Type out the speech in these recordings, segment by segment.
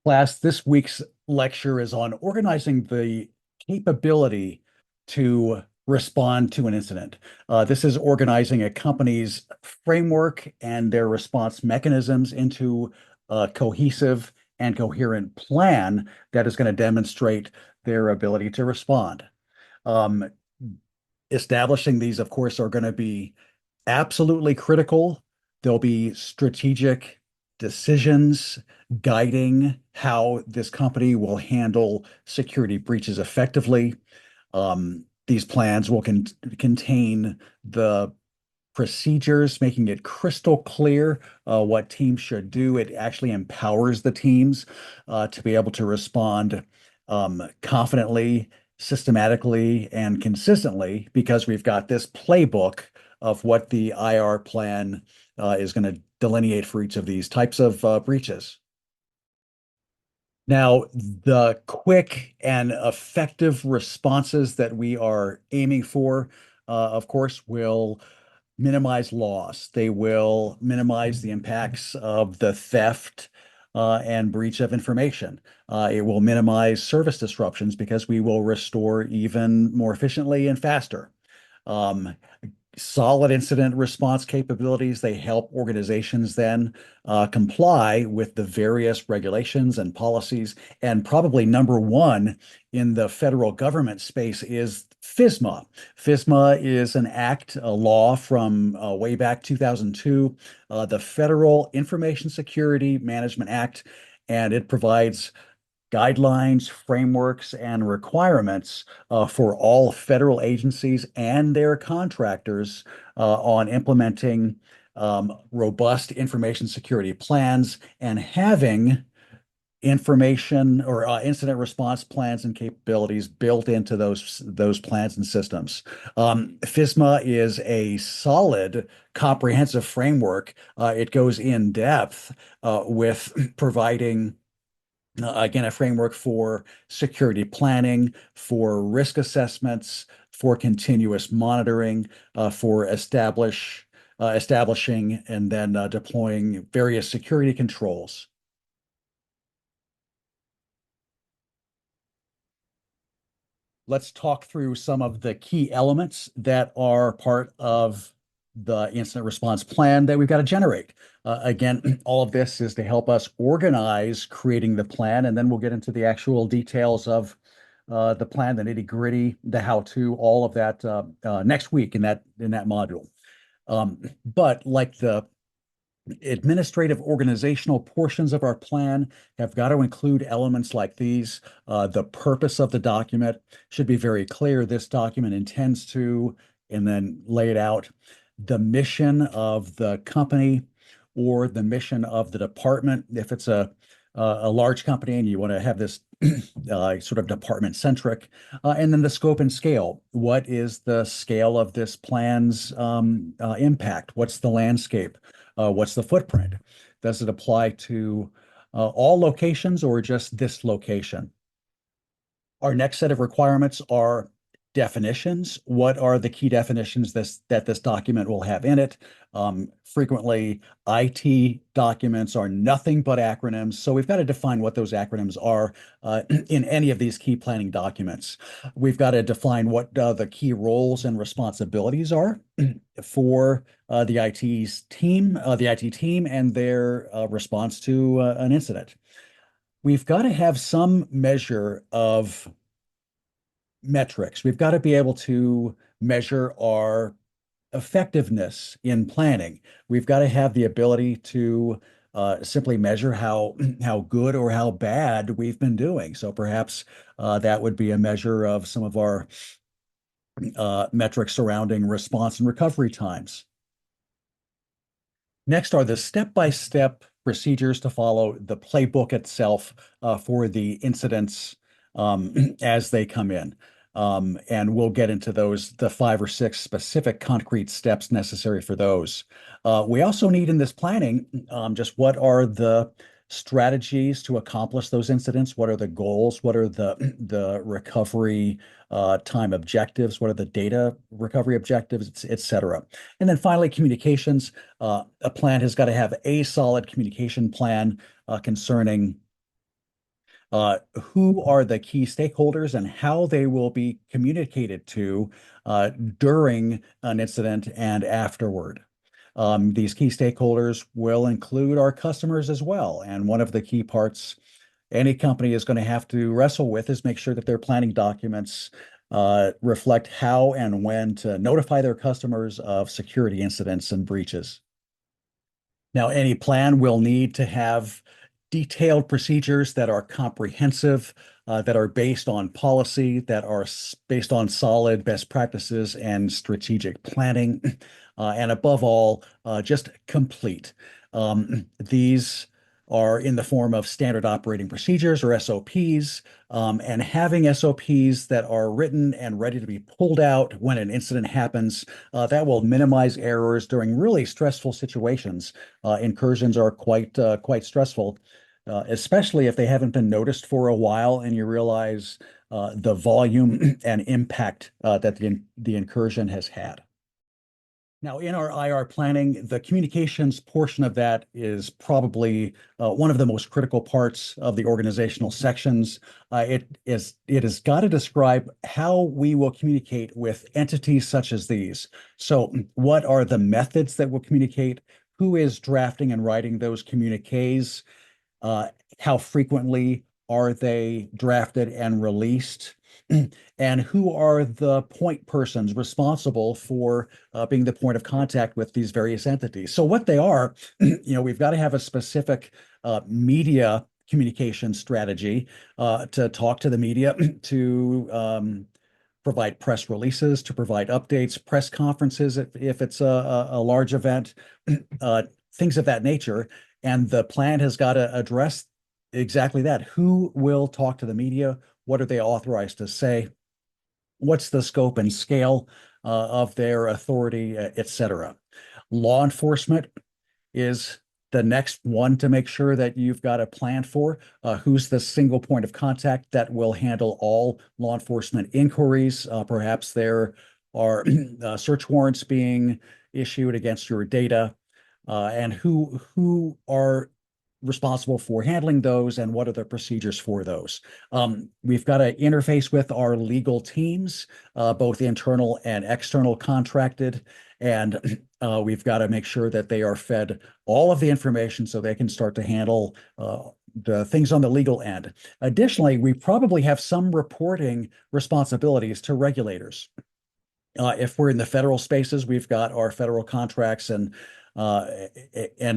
Class, this week's lecture is on organizing the capability to respond to an incident. This is organizing a company's framework and their response mechanisms into a cohesive and coherent plan that is going to demonstrate their ability to respond. Um, Establishing these, of course, are going to be absolutely critical. There'll be strategic decisions guiding how this company will handle security breaches effectively. These plans will contain the procedures, making it crystal clear what teams should do. It actually empowers the teams to be able to respond confidently, systematically, and consistently because we've got this playbook of what the IR plan is going to delineate for each of these types of breaches. Now, the quick and effective responses that we are aiming for, of course, will minimize loss. They will minimize the impacts of the theft and breach of information. It will minimize service disruptions because we will restore even more efficiently and faster. Um, Solid incident response capabilities. They help organizations then comply with the various regulations and policies. And probably number one in the federal government space is FISMA. FISMA is an act, a law from way back 2002, the Federal Information Security Management Act, and it provides guidelines, frameworks, and requirements for all federal agencies and their contractors on implementing robust information security plans and having information or incident response plans and capabilities built into those plans and systems. FISMA is a solid, comprehensive framework. It goes in depth with providing again, a framework for security planning, for risk assessments, for continuous monitoring, for establishing and then deploying various security controls. Let's talk through some of the key elements that are part of the incident response plan that we've got to generate. Again, all of this is to help us organize creating the plan, and then we'll get into the actual details of the plan, the nitty-gritty, the how-to, all of that next week in that module. But like the administrative organizational portions of our plan have got to include elements like these. The purpose of the document should be very clear. This document intends to, and then lay it out, the mission of the company or the mission of the department. If it's a large company and you want to have this sort of department centric, and then the scope and scale. What is the scale of this plan's impact? What's the landscape? What's the footprint? Does it apply to all locations or just this location? Our next set of requirements are definitions. What are the key definitions that this document will have in it? Frequently, IT documents are nothing but acronyms, so we've got to define what those acronyms are in any of these key planning documents. We've got to define what the key roles and responsibilities are for the IT team and their response to an incident. We've got to have some measure of metrics. We've got to be able to measure our effectiveness in planning. We've got to have the ability to simply measure how good or how bad we've been doing. So perhaps that would be a measure of some of our metrics surrounding response and recovery times. Next are the step-by-step procedures to follow, the playbook itself for the incidents as they come in. And we'll get into those, the 5 or 6 specific concrete steps necessary for those. We also need in this planning just what are the strategies to accomplish those incidents? What are the goals? What are the recovery time objectives? What are the data recovery objectives, et cetera? And then finally, communications. A plan has got to have a solid communication plan concerning Who are the key stakeholders and how they will be communicated to during an incident and afterward. These key stakeholders will include our customers as well. And one of the key parts any company is going to have to wrestle with is make sure that their planning documents reflect how and when to notify their customers of security incidents and breaches. Now, any plan will need to have detailed procedures that are comprehensive, that are based on policy, that are based on solid best practices and strategic planning, and above all, just complete. These are in the form of standard operating procedures or SOPs, and having SOPs that are written and ready to be pulled out when an incident happens, that will minimize errors during really stressful situations. Incursions are quite stressful, especially if they haven't been noticed for a while and you realize the volume and impact that the incursion has had. Now, in our IR planning, the communications portion of that is probably one of the most critical parts of the organizational sections. It has got to describe how we will communicate with entities such as these. So, what are the methods that will communicate? Who is drafting and writing those communiques? How frequently are they drafted and released? And who are the point persons responsible for being the point of contact with these various entities? So what they are, we've got to have a specific media communication strategy to talk to the media, to provide press releases, to provide updates, press conferences if it's a large event, things of that nature. And the plan has got to address exactly that. Who will talk to the media? What are they authorized to say? What's the scope and scale of their authority, et cetera? Law enforcement is the next one to make sure that you've got a plan for. Who's the single point of contact that will handle all law enforcement inquiries? Perhaps there are search warrants being issued against your data, and who are responsible for handling those and what are the procedures for those. We've got to interface with our legal teams, both internal and external contracted, and we've got to make sure that they are fed all of the information so they can start to handle the things on the legal end. Additionally, we probably have some reporting responsibilities to regulators. If we're in the federal spaces, we've got our federal contracts and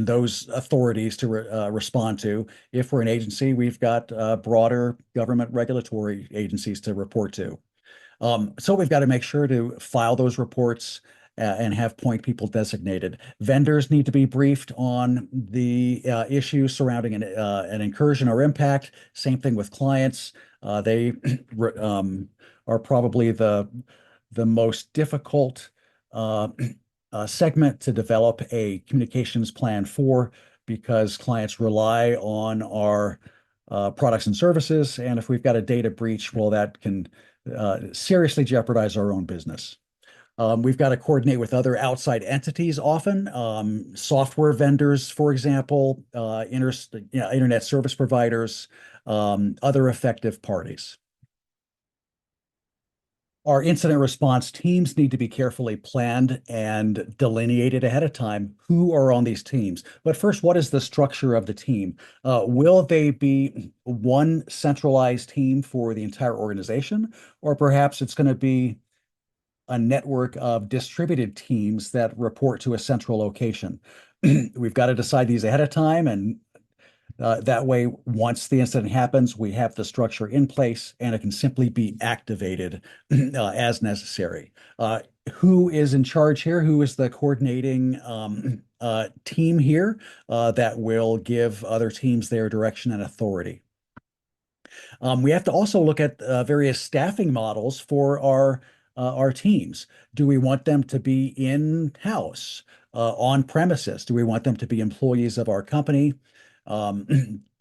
those authorities to respond to. If we're an agency, we've got broader government regulatory agencies to report to. So we've got to make sure to file those reports and have point people designated. Vendors need to be briefed on the issues surrounding an incursion or impact. Same thing with clients. They are probably the most difficult segment to develop a communications plan for because clients rely on our products and services. And if we've got a data breach, well, that can seriously jeopardize our own business. We've got to coordinate with other outside entities often, software vendors, for example, internet service providers, other effective parties. Our incident response teams need to be carefully planned and delineated ahead of time. Who are on these teams? But first, what is the structure of the team? Will they be one centralized team for the entire organization? Or perhaps it's going to be a network of distributed teams that report to a central location. We've got to decide these ahead of time, and that way, once the incident happens, we have the structure in place and it can simply be activated as necessary. Who is in charge here? Who is the coordinating team here that will give other teams their direction and authority? We have to also look at various staffing models for our teams. Do we want them to be in-house, on premises? Do we want them to be employees of our company?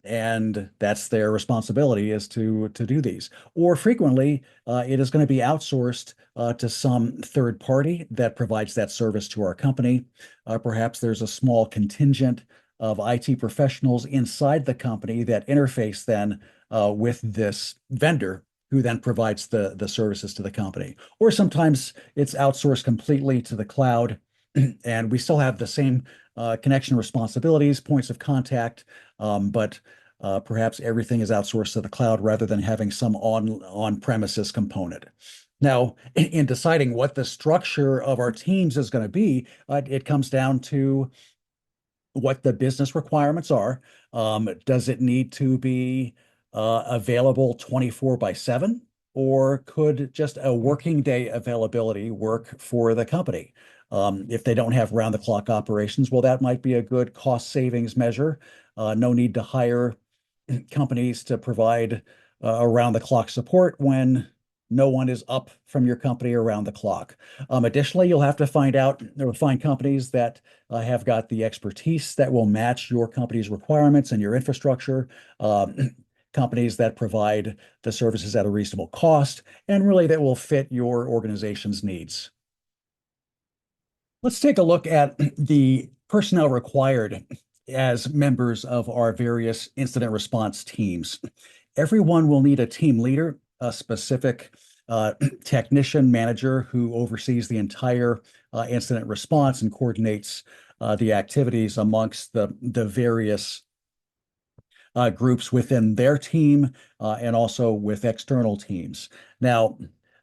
And that's their responsibility is to do these. Or frequently, it is going to be outsourced to some third party that provides that service to our company. Perhaps there's a small contingent of IT professionals inside the company that interface then with this vendor who then provides the services to the company. Or sometimes it's outsourced completely to the cloud, and we still have the same connection responsibilities, points of contact, but perhaps everything is outsourced to the cloud rather than having some on-premises component. Now, in deciding what the structure of our teams is going to be, it comes down to what the business requirements are. Does it need to be available 24 by 7? Or could just a working day availability work for the company? If they don't have round-the-clock operations, well, that might be a good cost savings measure. No need to hire companies to provide around-the-clock support when no one is up from your company around the clock. Additionally, you'll have to find companies that have got the expertise that will match your company's requirements and your infrastructure, companies that provide the services at a reasonable cost, and really that will fit your organization's needs. Let's take a look at the personnel required as members of our various incident response teams. Everyone will need a team leader, a specific technician manager who oversees the entire incident response and coordinates the activities amongst the various groups within their team and also with external teams. Now,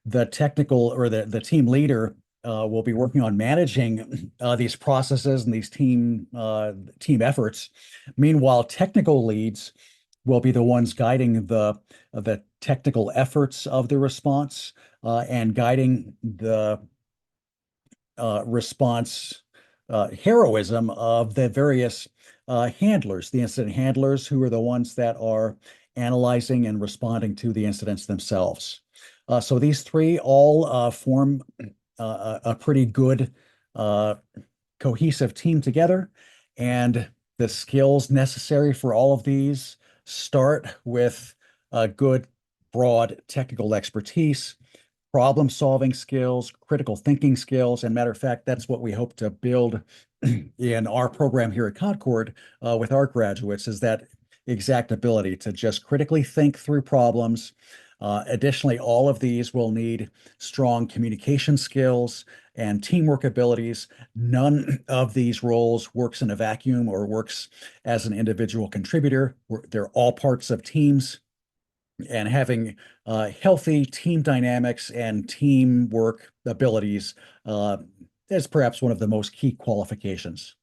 the technical or the team leader will be working on managing these processes and these team efforts. Meanwhile, technical leads will be the ones guiding the technical efforts of the response and guiding the response heroism of the various handlers, the incident handlers, who are the ones that are analyzing and responding to the incidents themselves. So these three all form a pretty good cohesive team together, and the skills necessary for all of these start with a good broad technical expertise, problem-solving skills, critical thinking skills, and matter of fact, that's what we hope to build in our program here at Concord with our graduates, is that exact ability to just critically think through problems. Additionally, all of these will need strong communication skills and teamwork abilities. None of these roles works in a vacuum or works as an individual contributor. They're all parts of teams, and having healthy team dynamics and teamwork abilities is perhaps one of the most key qualifications.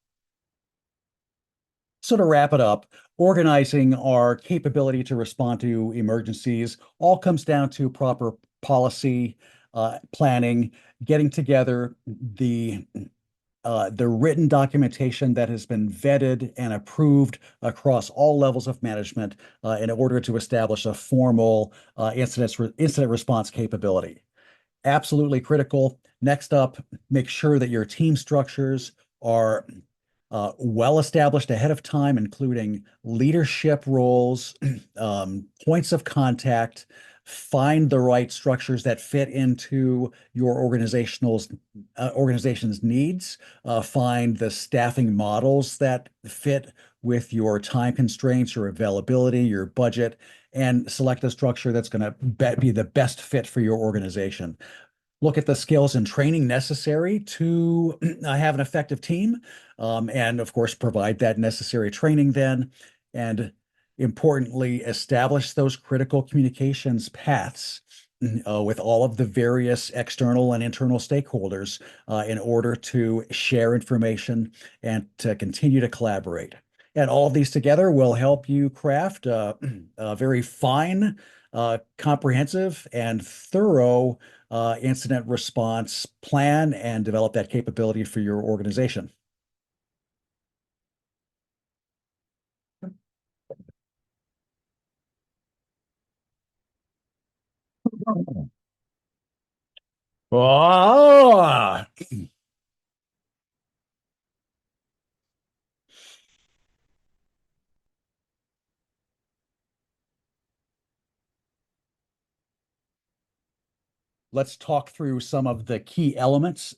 So to wrap it up, organizing our capability to respond to emergencies all comes down to proper policy, planning, getting together the written documentation that has been vetted and approved across all levels of management in order to establish a formal incident response capability. Absolutely critical. Next up, make sure that your team structures are well established ahead of time, including leadership roles, points of contact. Find the right structures that fit into your organization's needs. Find the staffing models that fit with your time constraints, your availability, your budget, and select a structure that's going to be the best fit for your organization. Look at the skills and training necessary to have an effective team, and of course, provide that necessary training then. And importantly, establish those critical communications paths with all of the various external and internal stakeholders in order to share information and to continue to collaborate. And all of these together will help you craft a very fine, comprehensive, and thorough incident response plan and develop that capability for your organization. Oh, let's talk through some of the key elements